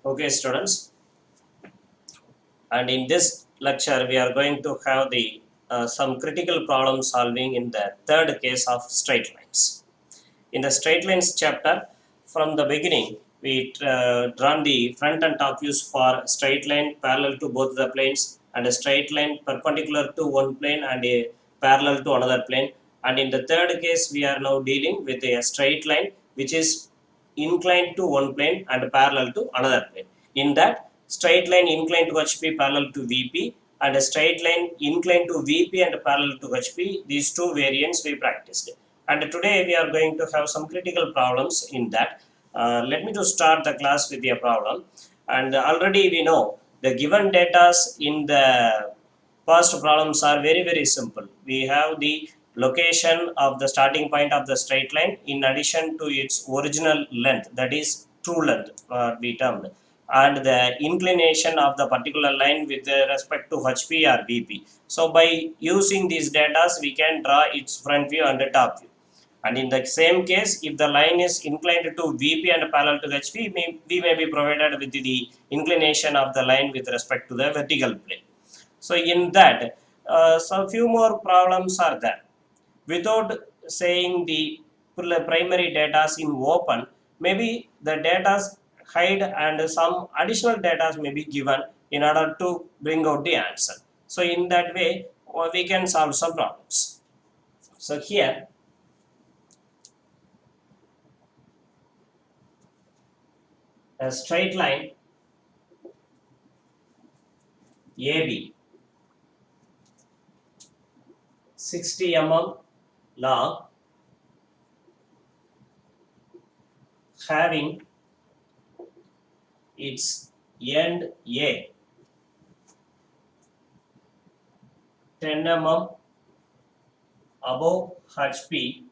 Okay, students, and in this lecture, we are going to have the some critical problem solving in the third case of straight lines. In the straight lines chapter, from the beginning, we drawn the front and top views for straight line parallel to both the planes and a straight line perpendicular to one plane and a parallel to another plane. And in the third case, we are now dealing with a straight line which is inclined to one plane and parallel to another plane. In that, straight line inclined to HP parallel to VP and a straight line inclined to VP and parallel to HP, these two variants we practiced. And today we are going to have some critical problems in that. Let me to start the class with a problem. And already we know the given data in the past problems are very simple. We have the location of the starting point of the straight line in addition to its original length, that is true length we termed, and the inclination of the particular line with respect to HP or VP. So by using these data, we can draw its front view and the top view. And in the same case, if the line is inclined to VP and parallel to HP, we may be provided with the inclination of the line with respect to the vertical plane. So in that, some few more problems are there. Without saying the primary data in open, maybe the data hide and some additional data may be given in order to bring out the answer. So in that way, we can solve some problems. So here, a straight line AB 60 mm long, having its end A 10 mm above HP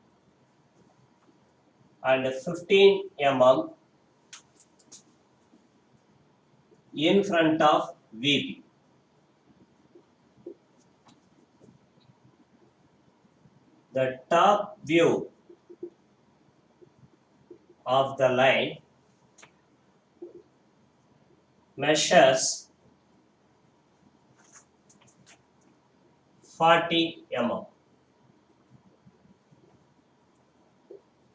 and 15 mm in front of VP. The top view of the line measures 40 mm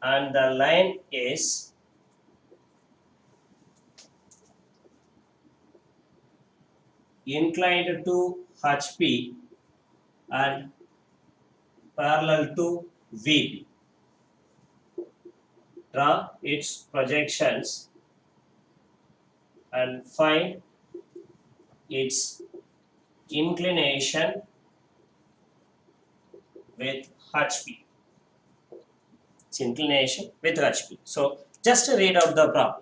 and the line is inclined to HP and parallel to VP. Draw its projections and find its inclination with HP. Its inclination with HP. So just read out the problem.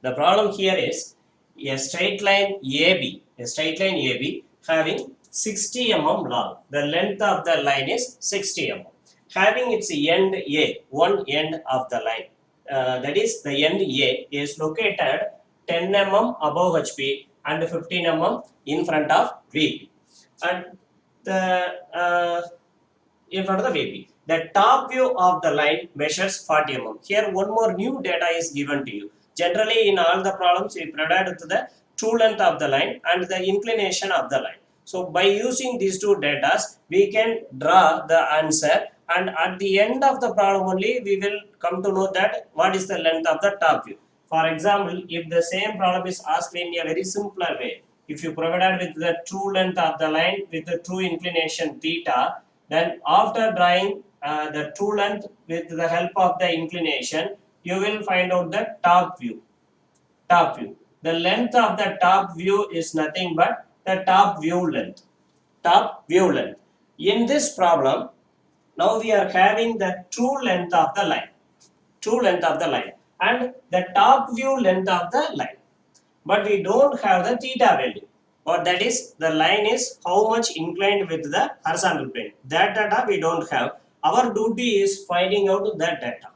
The problem here is a straight line AB having 60 mm long. The length of the line is 60 mm. Having its end A, one end of the line, that is the end A is located 10 mm above HP and 15 mm in front of VP. And in front of the VP. The top view of the line measures 40 mm. Here one more new data is given to you. Generally in all the problems we provide to the true length of the line and the inclination of the line. So by using these two data, we can draw the answer, and at the end of the problem only we will come to know that what is the length of the top view. For example, if the same problem is asked in a very simpler way, if you provided with the true length of the line with the true inclination theta, then after drawing the true length with the help of the inclination, you will find out the top view. The length of the top view is nothing but the top view length. In this problem, now we are having the true length of the line. And the top view length of the line. But we don't have the theta value. Or that is, the line is how much inclined with the horizontal plane. That data we don't have. Our duty is finding out that data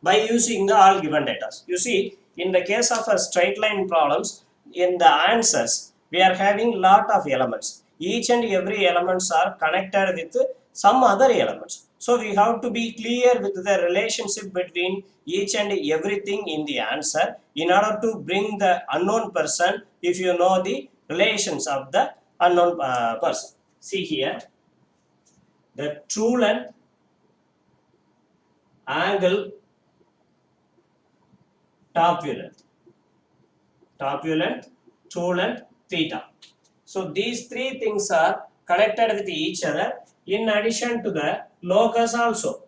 by using the all given data. You see, in the case of a straight line problems, in the answers, we are having lot of elements. Each and every elements are connected with some other elements. So we have to be clear with the relationship between each and everything in the answer in order to bring the unknown person if you know the relations of the unknown person. See here, the true length, angle, top view length, true length, theta. So these three things are connected with each other in addition to the locus also.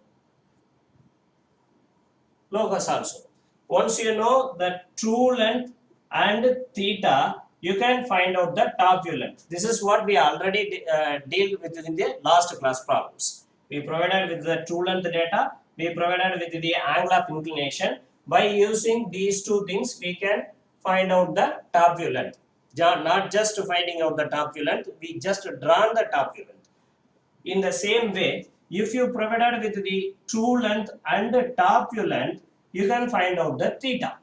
Once you know the true length and theta, you can find out the top view length. This is what we already deal with in the last class problems. We provided with the true length data, we provided with the angle of inclination. By using these two things, we can find out the top view length. Not just finding out the top view length, we just drawn the top view length. In the same way, if you provided with the true length and the top view length, you can find out the theta.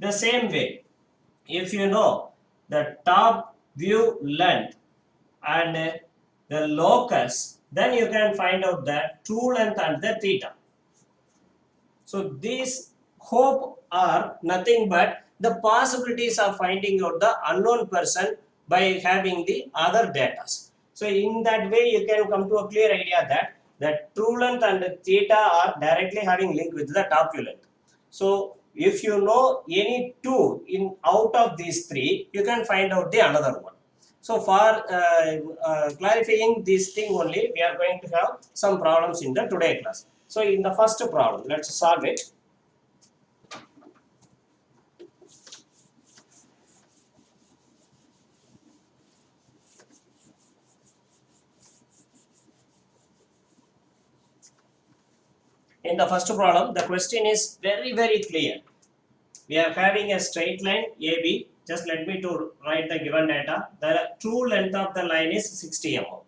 The same way, if you know the top view length and the locus, then you can find out the true length and the theta. So these hope are nothing but the possibilities of finding out the unknown person by having the other data. So in that way, you can come to a clear idea that true length and theta are directly having link with the top view length. So if you know any two in out of these three, you can find out the another one. So for clarifying this thing only, we are going to have some problems in the today class. So in the first problem, let's solve it. In the first problem, the question is very, very clear. We are having a straight line AB. Just let me to write the given data. The true length of the line is 60 mm.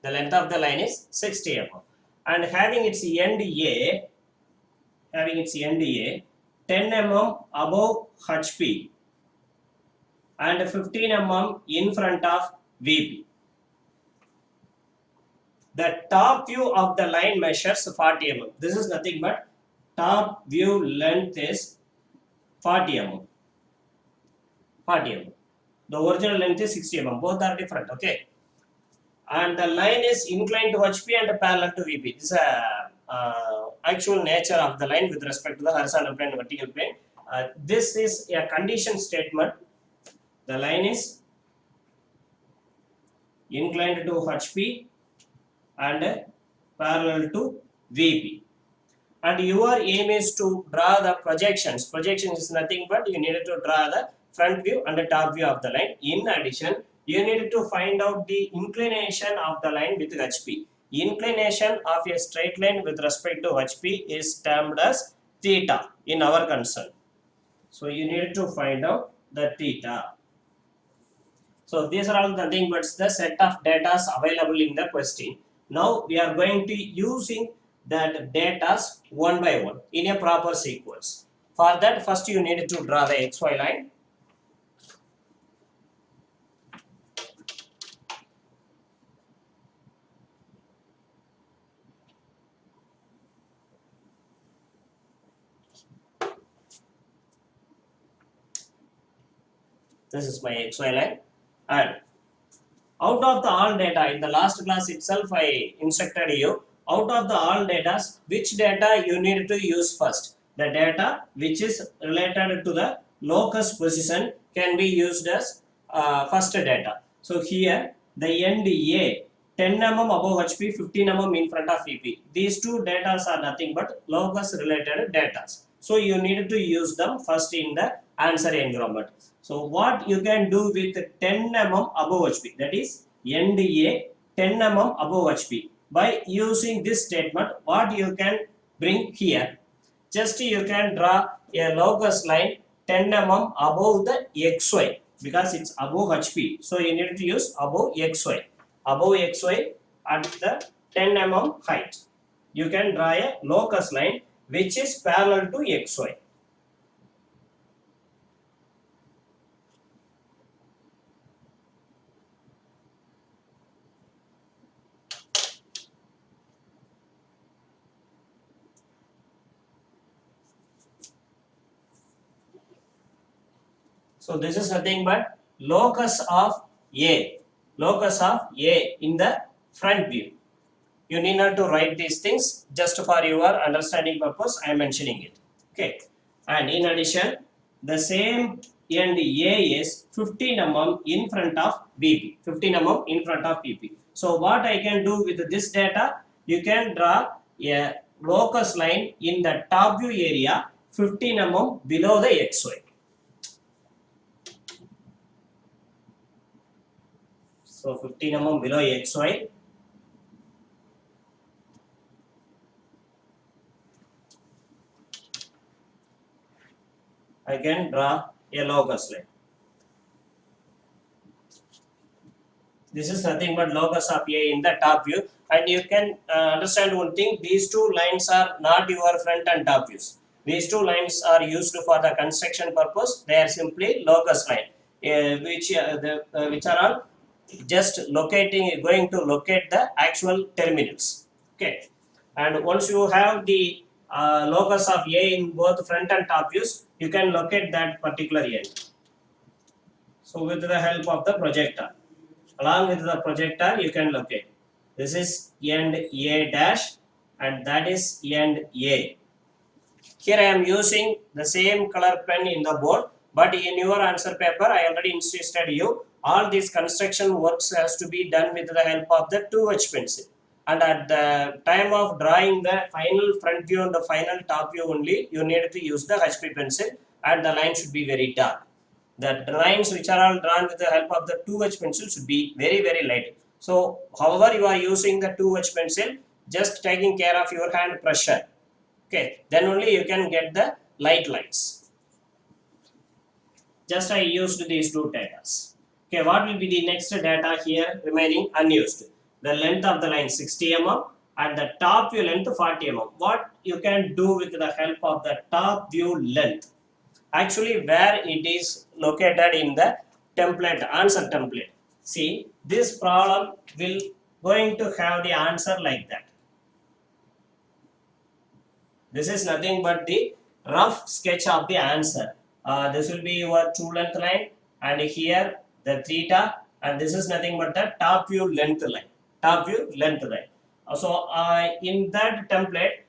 The length of the line is 60 mm. And having its end A, 10 mm above HP and 15 mm in front of VP. The top view of the line measures 40 mm. This is nothing but top view length is 40 mm. 40 mm. The original length is 60 mm. Both are different. Okay. And the line is inclined to HP and parallel to VP. This is actual nature of the line with respect to the horizontal plane and vertical plane. This is a condition statement. The line is inclined to HP and parallel to VP. And your aim is to draw the projections. Projection is nothing but you need to draw the front view and the top view of the line. In addition, you need to find out the inclination of the line with HP. Inclination of a straight line with respect to HP is termed as theta in our concern. So you need to find out the theta. So these are all nothing but the set of data available in the question. Now we are going to using that data one by one in a proper sequence. For that, first you need to draw the XY line. This is my XY line. And out of the all data, in the last class itself, I instructed you, out of the all data, which data you need to use first? The data which is related to the locus position can be used as first data. So here, the end A, 10 mm above HP, 15 mm in front of VP. These two data are nothing but locus related data. So you need to use them first in the answer environment. So what you can do with 10 mm above HP, that is end A 10 mm above HP. By using this statement, what you can bring here, just you can draw a locus line 10 mm above the XY because it's above HP. So you need to use above XY. Above XY at the 10 mm height. You can draw a locus line which is parallel to XY. So this is nothing but locus of A. Locus of A in the front view. You need not to write these things, just for your understanding purpose I am mentioning it. Okay. And in addition, the same end A is 15 mm in front of BP. 15 mm in front of BP. So what I can do with this data, you can draw a locus line in the top view area 15 mm below the XY. So 15 mm below XY. I can draw a locus line. This is nothing but locus of A in the top view, and you can understand one thing, these two lines are not your front and top views. These two lines are used for the construction purpose. They are simply locus line, which are all just going to locate the actual terminals. Okay, and once you have the locus of A in both front and top views, you can locate that particular end. So with the help of the projector, along with the projector, you can locate. This is end A dash, and that is end A. Here I am using the same color pen in the board, but in your answer paper, I already insisted you, all these construction works has to be done with the help of the 2H pencil. And at the time of drawing the final front view and the final top view only, you need to use the HB pencil, and the line should be very dark. The lines which are all drawn with the help of the 2H pencil should be very, very light. So, however you are using the 2H pencil, just taking care of your hand pressure. Okay, then only you can get the light lines. Just I used these two data. Okay, what will be the next data here remaining unused? The length of the line 60 mm and the top view length 40 mm. What you can do with the help of the top view length? Actually, where it is located in the template, answer template. See, this problem will going to have the answer like that. This is nothing but the rough sketch of the answer. This will be your true length line, and here the theta, and this is nothing but the top view length line. Top view length line. So in that template,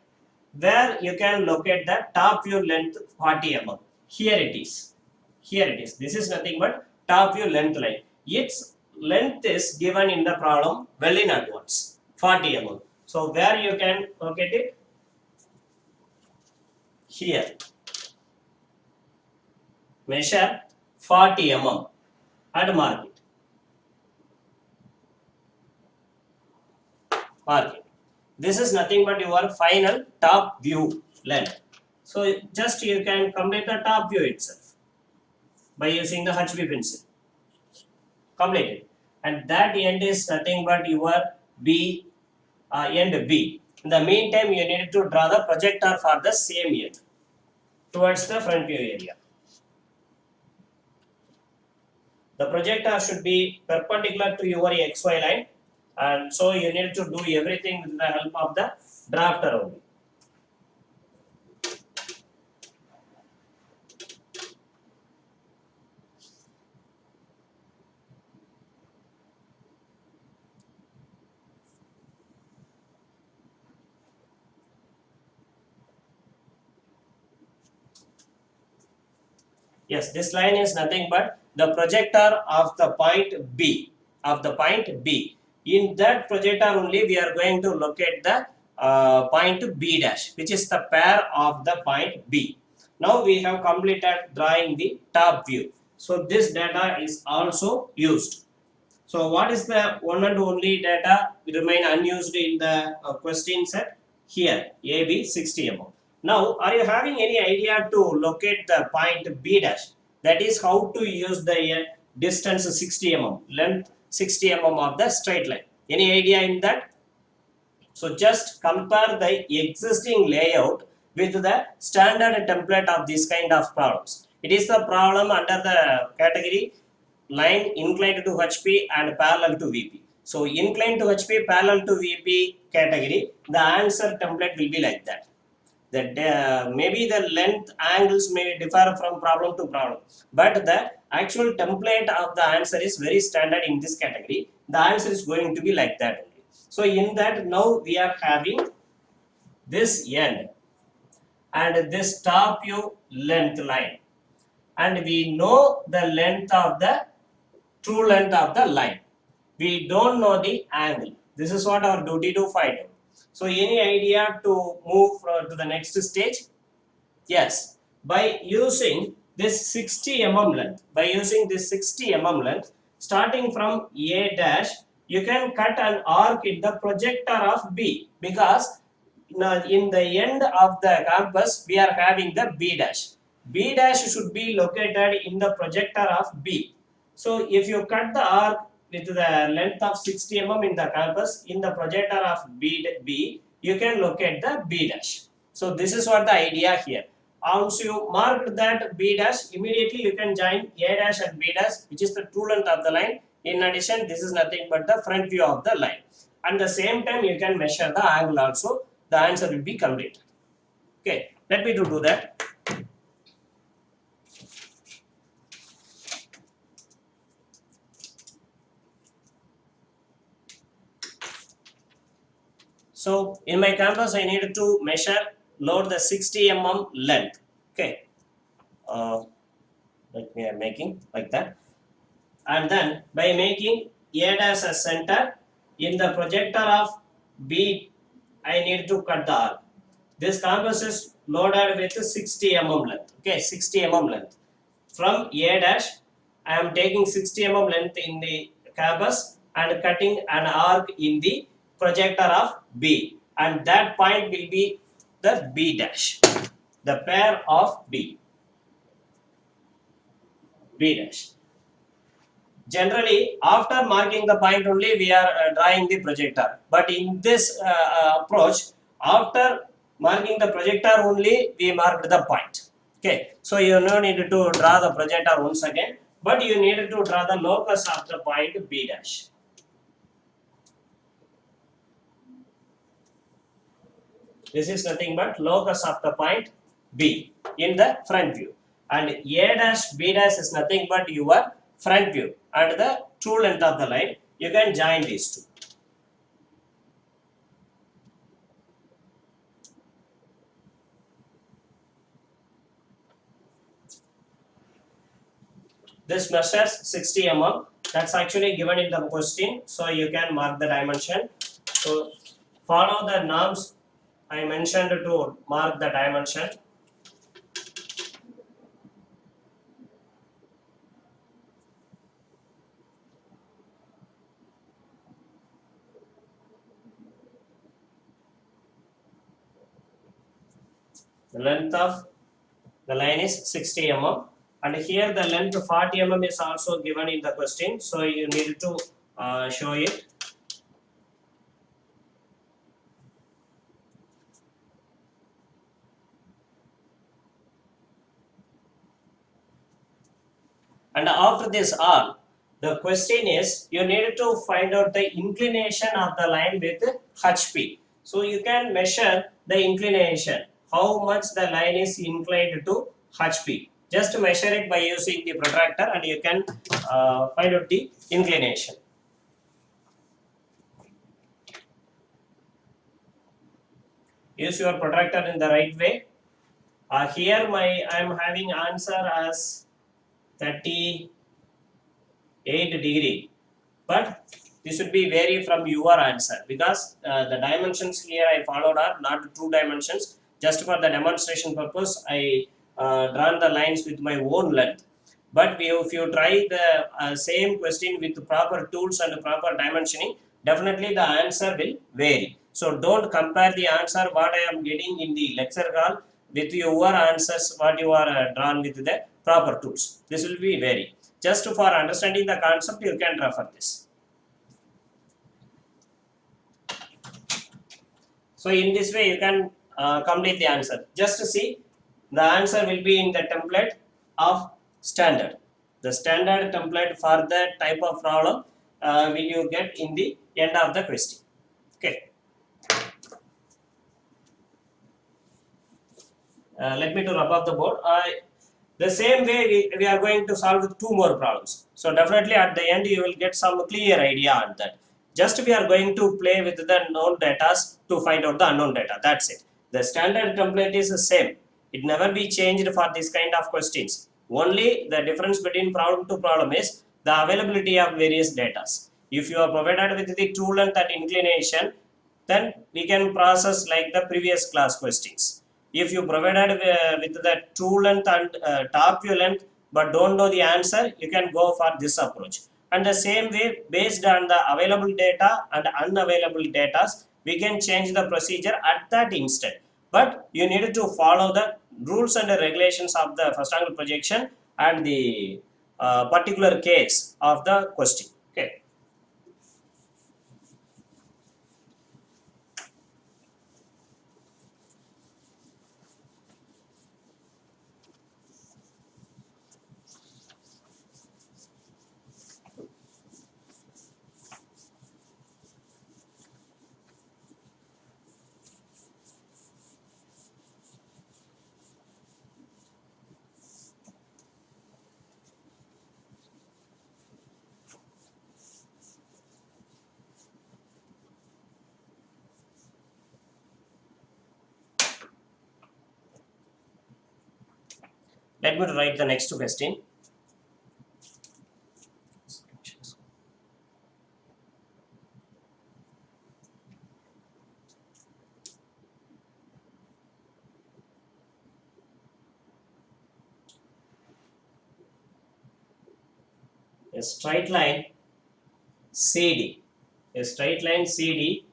where you can locate the top view length 40 mm. Here it is. Here it is. This is nothing but top view length line. Its length is given in the problem well in advance, 40 mm. So where you can locate it? Here. Measure 40 mm and mark it. Mark it. This is nothing but your final top view length. So just you can complete the top view itself by using the HB pencil. Complete it. And that end is nothing but your B, end B. In the meantime, you need to draw the projector for the same end towards the front view area. The projector should be perpendicular to your XY line, and so you need to do everything with the help of the drafter only. Yes, this line is nothing but the projector of the point B. In that projector only we are going to locate the point B dash, which is the pair of the point B. Now we have completed drawing the top view. So this data is also used. So what is the one and only data remain unused in the question set? Here, AB 60 mm. Now, are you having any idea to locate the point B dash? That is how to use the distance 60 mm, length 60 mm of the straight line. Any idea in that? So just compare the existing layout with the standard template of this kind of problems. It is the problem under the category line inclined to HP and parallel to VP. So inclined to HP, parallel to VP category, the answer template will be like that. That maybe the length angles may differ from problem to problem, but the actual template of the answer is very standard in this category. The answer is going to be like that only. So in that, now we are having this end and this top view length line, and we know the length of the true length of the line. We don't know the angle. This is what our duty to find out. So any idea to move to the next stage? Yes, by using this 60 mm length, starting from A dash, you can cut an arc in the projector of B, because now in the end of the campus we are having the B dash. B dash should be located in the projector of B. So if you cut the arc with the length of 60 mm in the campus in the projector of B, you can locate the B dash. So this is what the idea here. Once you marked that B dash, immediately you can join A dash and B dash, which is the true length of the line. In addition, this is nothing but the front view of the line. At the same time, you can measure the angle also. The answer will be complete. Okay, let me do that. So in my campus, I need to load the 60 mm length. Okay, let me making like that, and then by making A dash as center in the projector of B, I need to cut the arc. This campus is loaded with 60 mm length. Okay, 60 mm length. From A dash, I am taking 60 mm length in the campus and cutting an arc in the projector of B, and that point will be the B dash, the pair of B dash. Generally, after marking the point only, we are drawing the projector. But in this approach, after marking the projector only, we marked the point. Okay, so you no need to draw the projector once again, but you need to draw the locus of the point B dash. This is nothing but locus of the point B in the front view, and A dash B dash is nothing but your front view and the true length of the line. You can join these two. This measures 60 mm. That's actually given in the question, so you can mark the dimension. So follow the norms I mentioned to mark the dimension. The length of the line is 60 mm, and here the length 40 mm is also given in the question, so you need to show it. And after this all, the question is you need to find out the inclination of the line with HP. So you can measure the inclination, how much the line is inclined to HP. Just measure it by using the protractor, and you can find out the inclination. Use your protractor in the right way. Here I am having answer as 38°, but this should be vary from your answer, because the dimensions here I followed are not true dimensions. Just for the demonstration purpose, I drawn the lines with my own length. But if you try the same question with proper tools and proper dimensioning, definitely the answer will vary. So don't compare the answer what I am getting in the lecture hall with your answers what you are drawn with the proper tools. This will be vary. Just for understanding the concept, you can refer this. So in this way, you can complete the answer. Just to see, the answer will be in the template of standard. The standard template for that type of problem will you get in the end of the question. Okay. let me to rub off the board. The same way we are going to solve two more problems. So definitely at the end you will get some clear idea on that. Just we are going to play with the known data to find out the unknown data. That's it. The standard template is the same. It never be changed for this kind of questions. Only the difference between problem to problem is the availability of various data. If you are provided with the true length and inclination, then we can process like the previous class questions. If you provided with the true length and top view length but don't know the answer, you can go for this approach. And the same way, based on the available data and unavailable data, we can change the procedure at that instant. But you need to follow the rules and the regulations of the first angle projection and the particular case of the question. Okay. Let me write the next question. A straight line CD, a straight line CD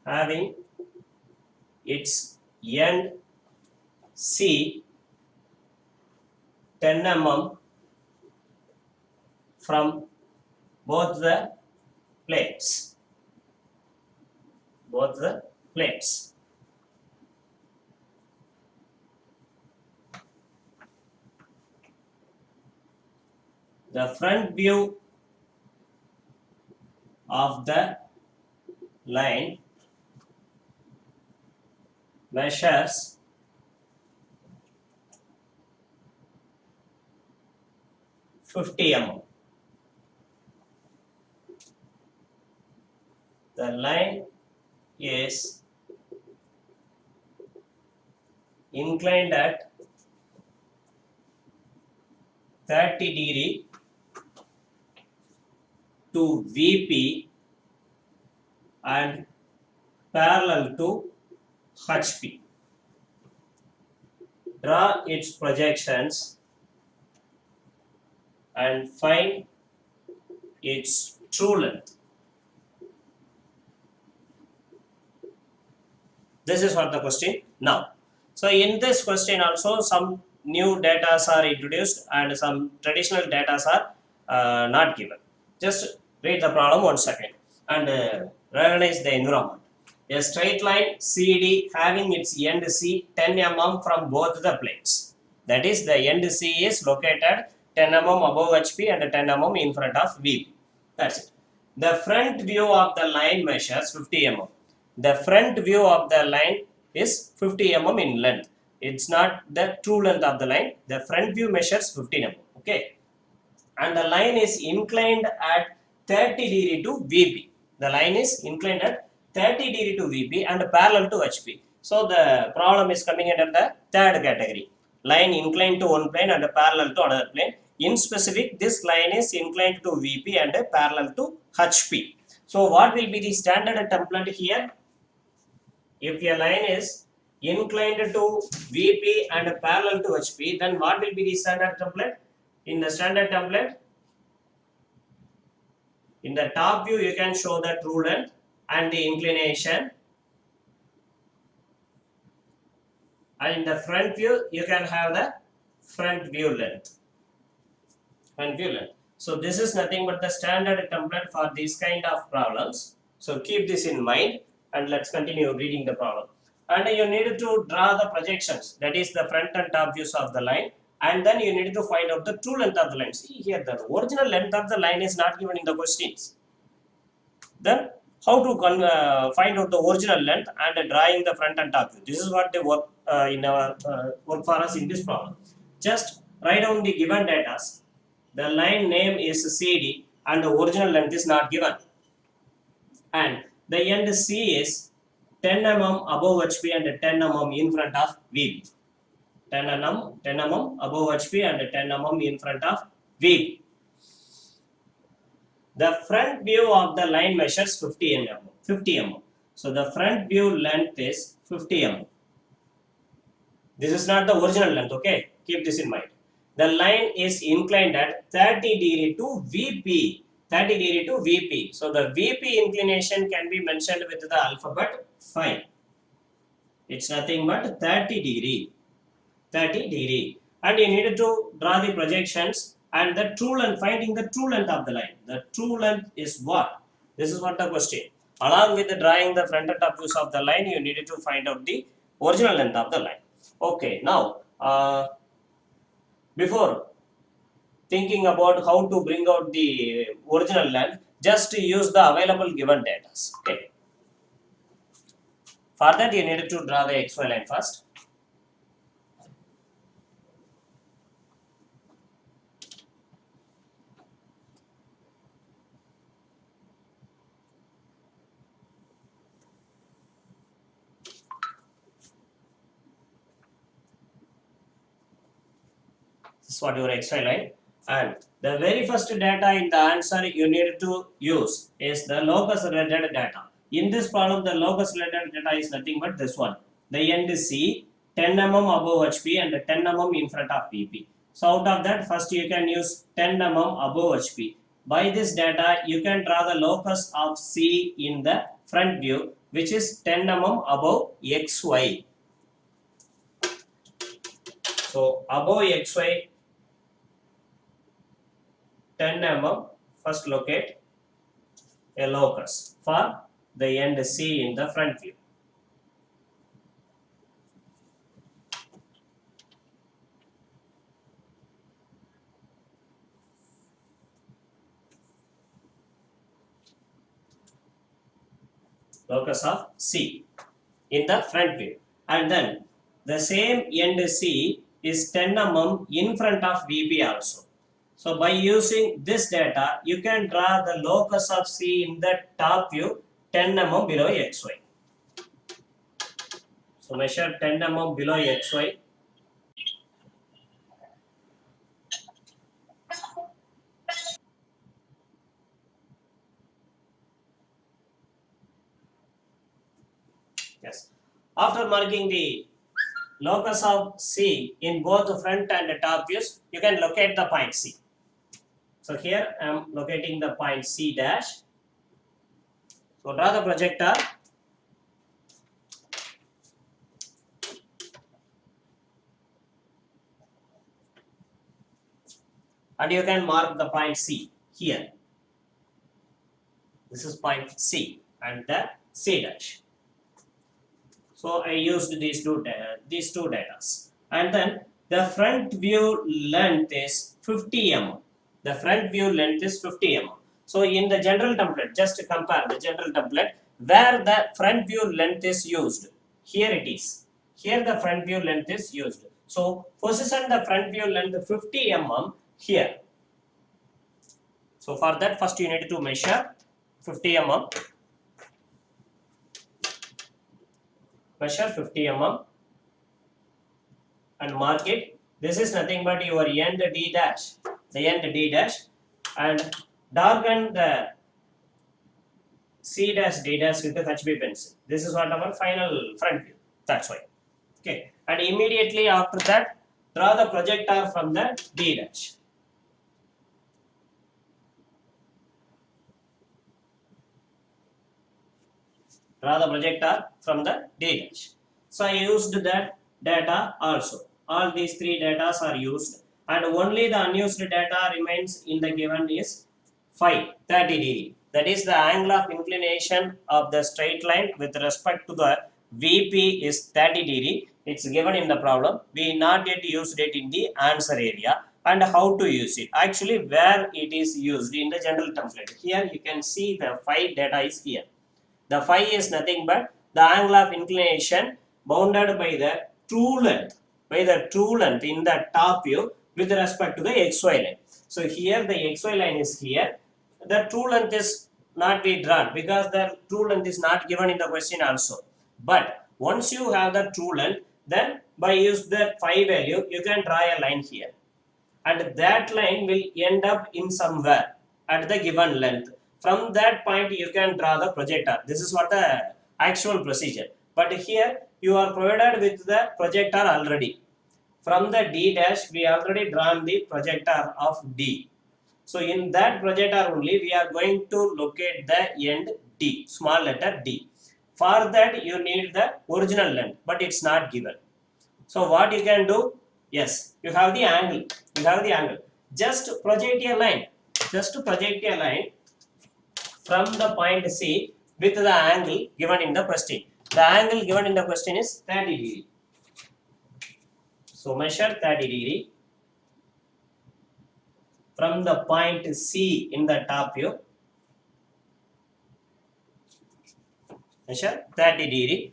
having its end C 10 mm from both the plates. Both the plates. The front view of the line measures 50 mm. The line is inclined at 30 degree to VP and parallel to HP. Draw its projections and find its true length. This is what the question now. So in this question also some new data are introduced and some traditional data are not given. Just read the problem 1 second and recognize the environment. A straight line CD having its end C 10 mm from both the planes. That is, the end C is located 10 mm above HP and 10 mm in front of VP. That's it. The front view of the line measures 50 mm. The front view of the line is 50 mm in length. It's not the true length of the line. The front view measures 15 mm. Okay. And the line is inclined at 30 degree to VP. The line is inclined at 30 degree to VP and parallel to HP. So the problem is coming under the third category. Line inclined to one plane and parallel to another plane. In specific, this line is inclined to VP and parallel to HP. So what will be the standard template here? If a line is inclined to VP and parallel to HP, then what will be the standard template? In the standard template, in the top view, you can show the true length and the inclination. And in the front view, you can have the front view length. Front view length. So this is nothing but the standard template for these kind of problems. So keep this in mind and let's continue reading the problem. And you need to draw the projections, that is the front and top views of the line. And then you need to find out the true length of the line. See here, the original length of the line is not given in the questions. Then how to find out the original length and drawing the front and top view. This is what they work in our work for us in this problem. Just write down the given data. The line name is CD and the original length is not given. And the end C is 10 mm above HP and 10 mm in front of VP. 10 mm above HP and 10 mm in front of VP. The front view of the line measures 50 mm. So the front view length is 50 mm. This is not the original length, okay? Keep this in mind. The line is inclined at 30 degree to VP. 30 degree to VP. So the VP inclination can be mentioned with the alphabet phi. It's nothing but 30 degree. 30 degree. And you need to draw the projections and the true length, finding the true length of the line. The true length is what? This is what the question. Along with the drawing the front and top views of the line, you needed to find out the original length of the line. Okay, now before thinking about how to bring out the original length, just use the available given data. Okay. For that, you needed to draw the XY line first. This is what your XY line. And the very first data in the answer you need to use is the locus related data. In this problem, the locus related data is nothing but this one. The end is C, 10 mm above HP and 10 mm in front of VP. So out of that, first you can use 10 mm above HP. By this data, you can draw the locus of C in the front view, which is 10 mm above XY. So above XY, 10 mm, first locate a locus for the end C in the front view. Locus of C in the front view. And then the same end C is 10 mm in front of VP also. So by using this data, you can draw the locus of C in the top view 10 mm below XY. So measure 10 mm below XY. Yes. After marking the locus of C in both the front and the top views, you can locate the point C. So here I am locating the point C dash. So draw the projector. And you can mark the point C here. This is point C and the C dash. So I used these two data. And then the front view length is 50 mm. The front view length is 50 mm. So in the general template, just to compare the general template, where the front view length is used, here it is. Here the front view length is used. So position the front view length 50 mm here. So for that, first you need to measure 50 mm. Measure 50 mm and mark it. This is nothing but your end D dash. The end D dash, and darken the C dash D dash with the HB pencil. This is what our final front view. That's why. Okay. And immediately after that, draw the projector from the D dash. Draw the projector from the D dash. So I used that data also. All these three data are used, and only the unused data remains in the given is phi 30 degree. That is the angle of inclination of the straight line with respect to the VP is 30 degree. It's given in the problem. We not yet used it in the answer area. And how to use it? Actually, where it is used in the general template. Here you can see the phi data is here. The phi is nothing but the angle of inclination bounded by the true length, in the top view with respect to the xy line. So here the xy line is here. The true length is not be drawn because the true length is not given in the question also. But once you have the true length, then by use the phi value, you can draw a line here. And that line will end up in somewhere at the given length. From that point, you can draw the projector. This is what the actual procedure. But here, you are provided with the projector already. From the D dash, we already drawn the projector of D. So in that projector only, we are going to locate the end D, small letter D. For that, you need the original length, but it's not given. So what you can do? Yes, you have the angle. Just project a line. From the point C with the angle given in the question. The angle given in the question is 30 degree. So measure 30 degree from the point C in the top view. Measure 30 degree,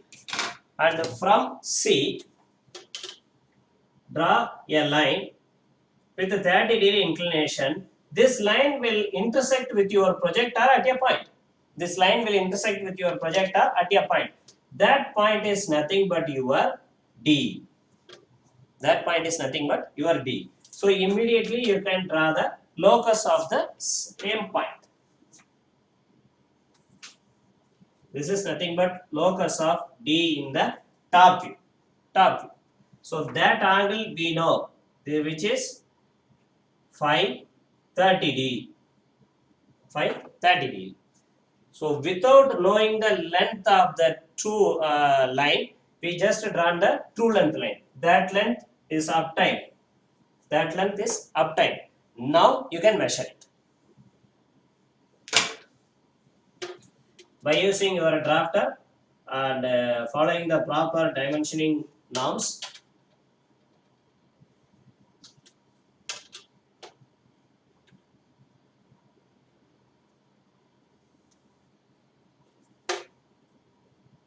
and from C draw a line with a 30 degree inclination. This line will intersect with your projector at a point. That point is nothing but your D. So immediately you can draw the locus of the same point. This is nothing but locus of D in the top view. So that angle we know, which is 530 degree. So without knowing the length of the true line, we just drawn the true length line. That length is obtained. Now you can measure it. By using your drafter and following the proper dimensioning norms,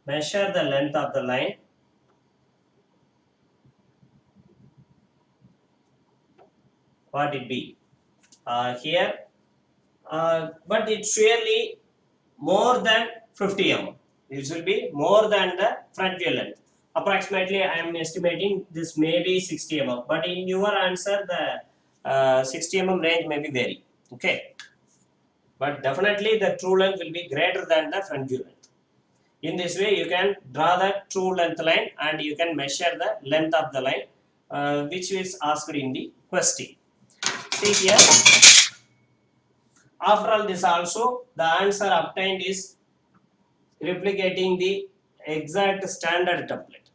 measure the length of the line. What it be here? But it's really more than 50 mm. This will be more than the front view length. Approximately, I am estimating this may be 60 mm. But in your answer, the 60 mm range may be vary. Okay. But definitely, the true length will be greater than the front view length. In this way, you can draw the true length line and you can measure the length of the line, which is asked in the question. See here. After all this also, the answer obtained is replicating the exact standard template.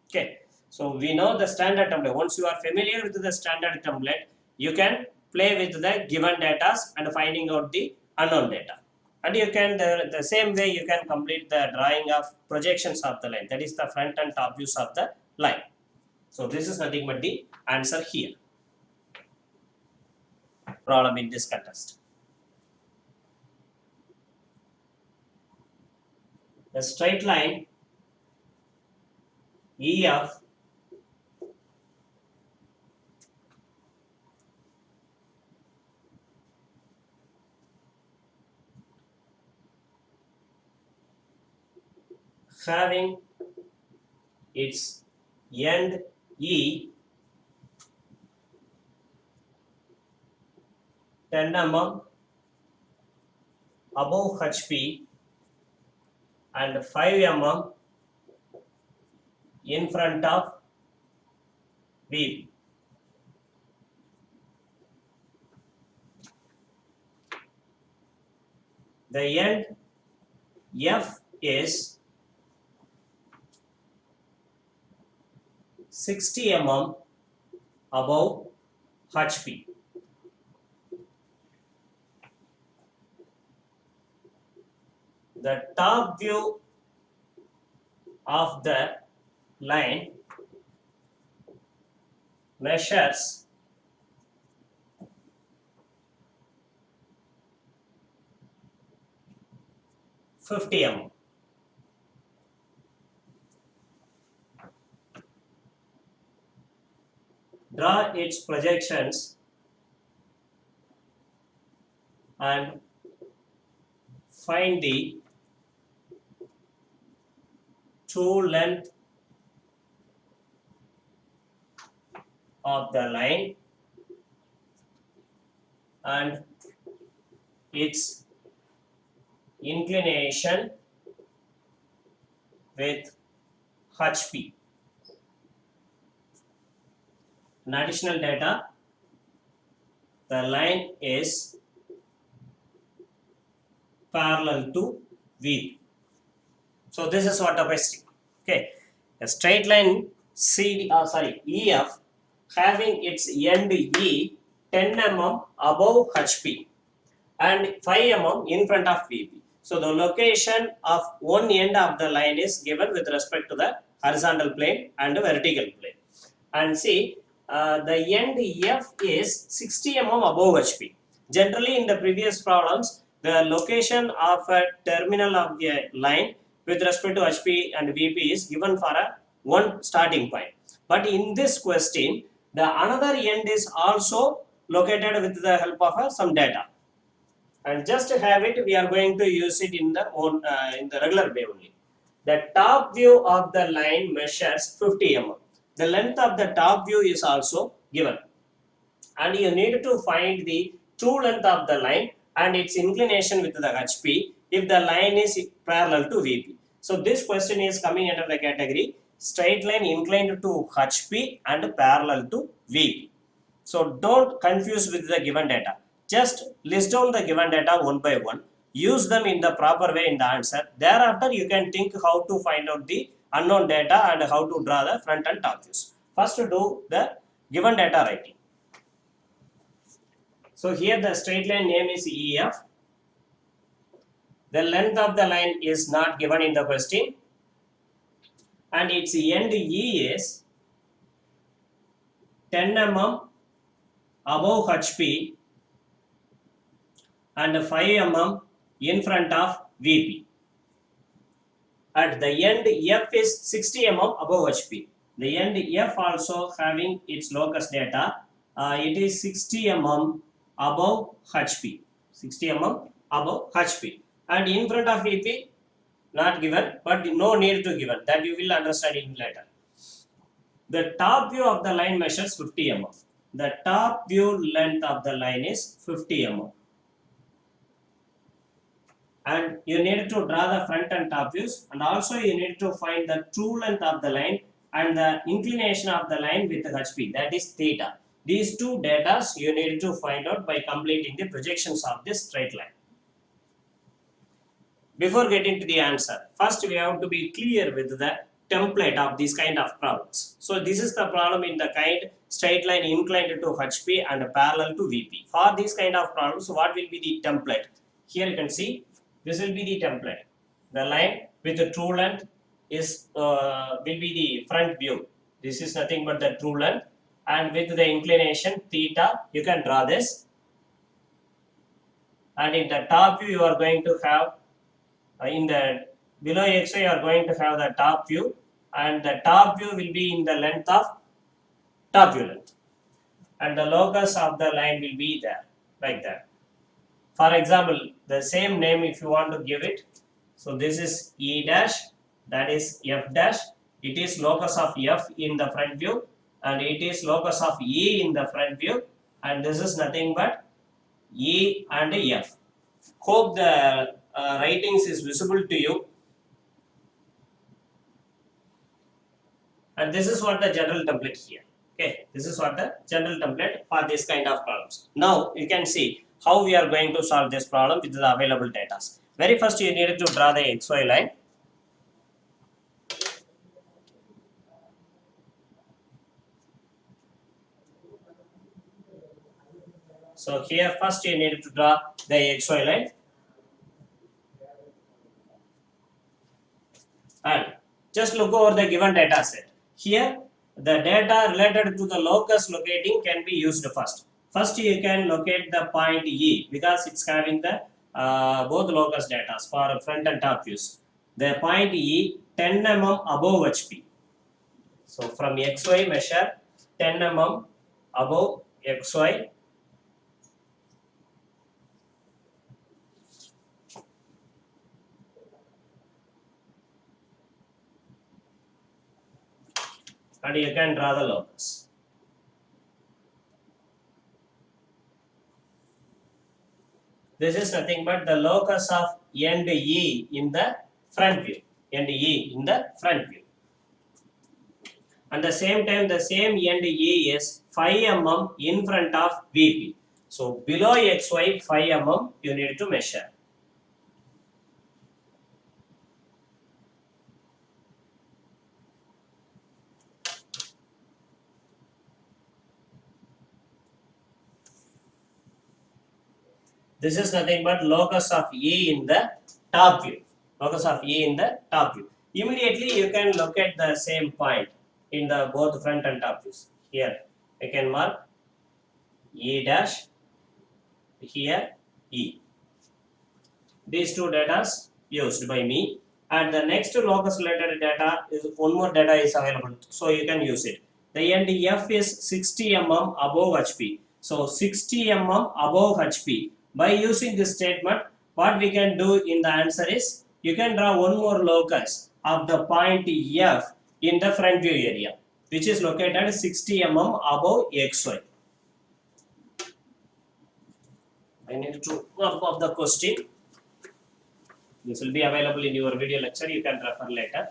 Okay, so we know the standard template. Once you are familiar with the standard template, you can play with the given data and finding out the unknown data. And you can, the same way you can complete the drawing of projections of the line. That is the front and top views of the line. So this is nothing but the answer here. Problem in this contest. The straight line EF having its end E 10 mm above HP and 5 mm in front of B. The end F is 60 mm above HP. The top view of the line measures 50 mm. draw its projections and find the true length of the line and its inclination with HP. In additional data, the line is parallel to V. So this is what the question. Okay, a straight line EF having its end E 10 mm above HP and 5 mm in front of VP. So the location of one end of the line is given with respect to the horizontal plane and the vertical plane. And see, the end F is 60 mm above HP. Generally, in the previous problems, the location of a terminal of the line with respect to HP and VP is given for a one starting point. But in this question, the another end is also located with the help of some data. And just to have it, we are going to use it in the regular way only. The top view of the line measures 50 mm. The length of the top view is also given, and you need to find the true length of the line and its inclination with the HP if the line is parallel to VP. So this question is coming under the category straight line inclined to HP and parallel to VP. So don't confuse with the given data. Just list down the given data one by one. Use them in the proper way in the answer. Thereafter, you can think how to find out the unknown data and how to draw the front and top views. First, do the given data writing. So here the straight line name is EF. The length of the line is not given in the question, and its end E is 10 mm above HP and 5 mm in front of VP. At the end F is 60 mm above HP. The end F also having its locus data. It is 60 mm above HP. 60 mm above HP. And in front of VP, not given, but no need to given. That you will understand in later. The top view of the line measures 50 mm. The top view length of the line is 50 mm. And you need to draw the front and top views, and also you need to find the true length of the line and the inclination of the line with the HP, that is theta. These two data you need to find out by completing the projections of this straight line. Before getting to the answer, first we have to be clear with the template of these kind of problems. So this is the problem in the kind straight line inclined to HP and parallel to VP. For these kind of problems, what will be the template? Here you can see, this will be the template. The line with the true length is will be the front view. This is nothing but the true length, and with the inclination theta, you can draw this. And in the top view, you are going to have in the below XY, you are going to have the top view, and the top view will be in the length of top view length, and the locus of the line will be there like that. For example, the same name if you want to give it. So this is E dash, that is F dash. It is locus of F in the front view, and it is locus of E in the front view, and this is nothing but E and F. Hope the writings is visible to you. And this is what the general template here. Okay, this is what the general template for this kind of problems. Now you can see how we are going to solve this problem with the available data. Very first, you need to draw the XY line. So here first you need to draw the XY line. And just look over the given data set. Here the data related to the locus locating can be used first. First you can locate the point E because it's having the both locus data for front and top views. The point E 10 mm above HP. So from XY measure 10 mm above xy and you can draw the locus. This is nothing but the locus of end E in the front view. End E in the front view. And the same time, the same end E is 5 mm in front of VP. So below XY 5 mm you need to measure. This is nothing but locus of E in the top view. Locus of E in the top view. Immediately you can locate the same point in the both front and top views. Here I can mark E dash, here E. These two data used by me, and the next locus related data is one more data is available, so you can use it. The end F is 60 mm above HP. So 60 mm above HP. By using this statement, what we can do in the answer is you can draw one more locus of the point F in the front view area, which is located 60 mm above XY. I need to work up the question. This will be available in your video lecture. You can refer later.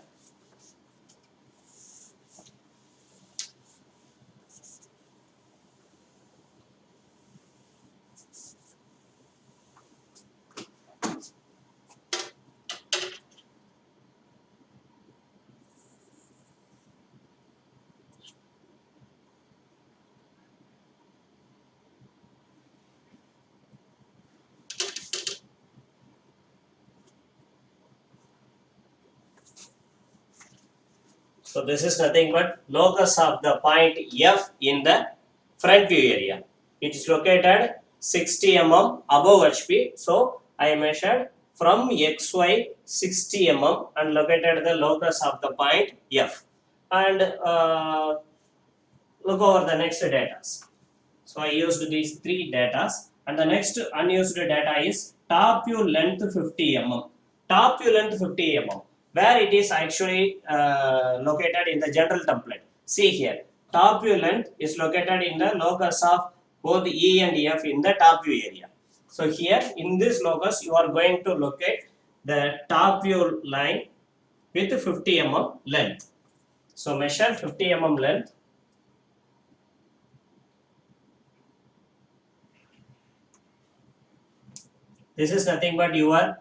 So this is nothing but locus of the point F in the front view area. It is located 60 mm above HP. So I measured from XY 60 mm and located the locus of the point F. And look over the next data. So I used these three data, and the next unused data is top view length 50 mm. Top view length 50 mm, where it is actually located in the general template. See here, top view length is located in the locus of both E and F in the top view area. So here in this locus, you are going to locate the top view line with 50 mm length. So measure 50 mm length. This is nothing but your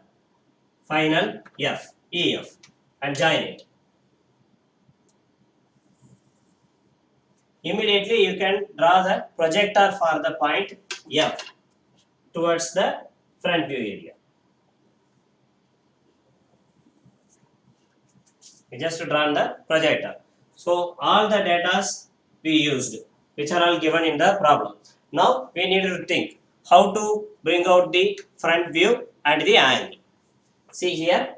final F, EF, and join it. Immediately you can draw the projector for the point F towards the front view area. We just drawn the projector. So all the data we used, which are all given in the problem. Now we need to think how to bring out the front view and the angle. See here,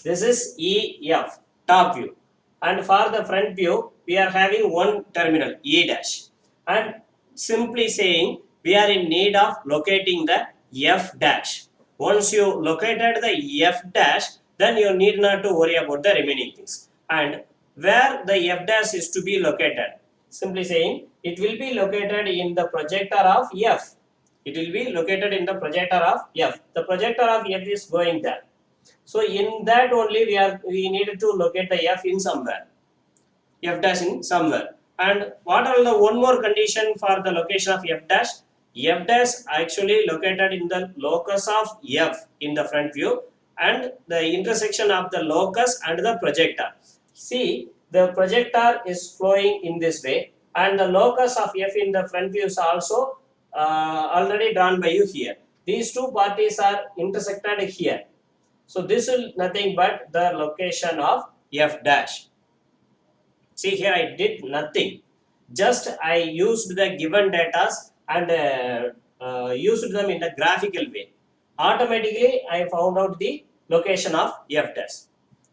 this is EF, top view. And for the front view, we are having one terminal, E dash. And simply saying, we are in need of locating the F dash. Once you located the F dash, then you need not to worry about the remaining things. And where the F dash is to be located, simply saying, it will be located in the projector of F. It will be located in the projector of F. The projector of F is going there. So in that only we needed to locate the F in somewhere, F dash in somewhere. And what are the one more condition for the location of F dash? F dash actually located in the locus of F in the front view and the intersection of the locus and the projector. See, the projector is flowing in this way and the locus of F in the front view is also already drawn by you here. These two parties are intersected here. So this is nothing but the location of F dash. See here I did nothing. Just I used the given data and used them in a graphical way. Automatically I found out the location of F dash.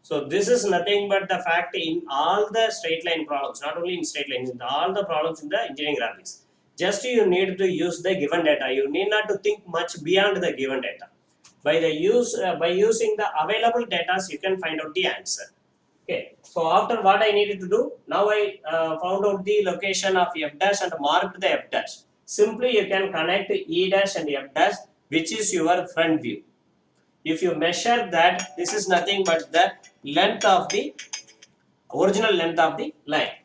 So this is nothing but the fact in all the straight line problems, not only in straight lines, in all the problems in the engineering graphics. Just you need to use the given data. You need not to think much beyond the given data. By using the available data, you can find out the answer. Okay. So after what I needed to do, now I found out the location of f dash and marked the f dash. Simply you can connect E dash and f dash, which is your front view. If you measure that, this is nothing but the length of the original length of the line.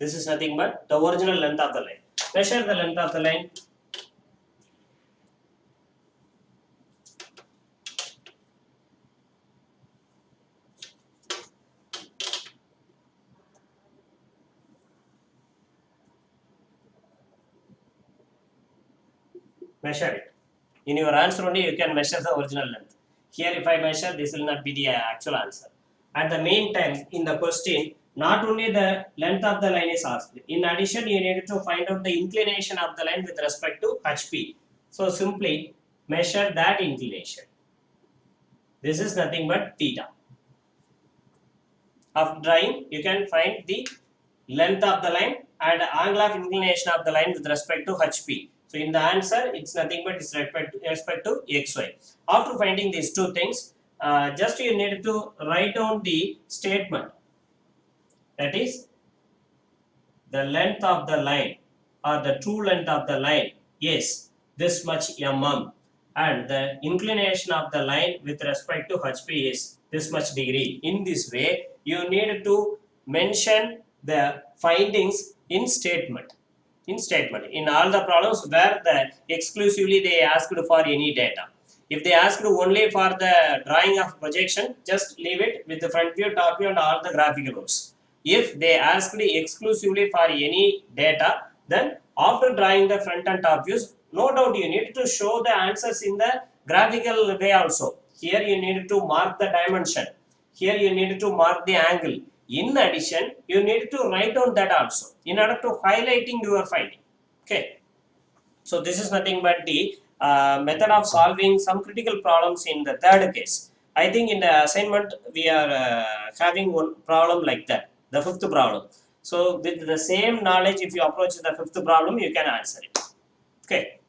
This is nothing but the original length of the line. Measure the length of the line. Measure it. In your answer only you can measure the original length. Here if I measure, this will not be the actual answer. At the meantime, in the question, not only the length of the line is asked. In addition, you need to find out the inclination of the line with respect to HP. So simply measure that inclination. This is nothing but theta. After drawing, you can find the length of the line and angle of inclination of the line with respect to HP. So in the answer, it's nothing but it's respect to XY. After finding these two things, just you need to write down the statement. That is, the length of the line or the true length of the line is this much mm, and the inclination of the line with respect to HP is this much degree. In this way, you need to mention the findings in statement. In all the problems where exclusively they asked for any data. If they asked only for the drawing of projection, just leave it with the front view, top view and all the graphical rows. If they asked exclusively for any data, then after drawing the front and top views, no doubt you need to show the answers in the graphical way also. Here you need to mark the dimension. Here you need to mark the angle. In addition, you need to write down that also in order to highlighting your finding. Okay. So this is nothing but the method of solving some critical problems in the third case. I think in the assignment we are having one problem like that, the fifth problem. So with the same knowledge, if you approach the fifth problem, you can answer it. Okay.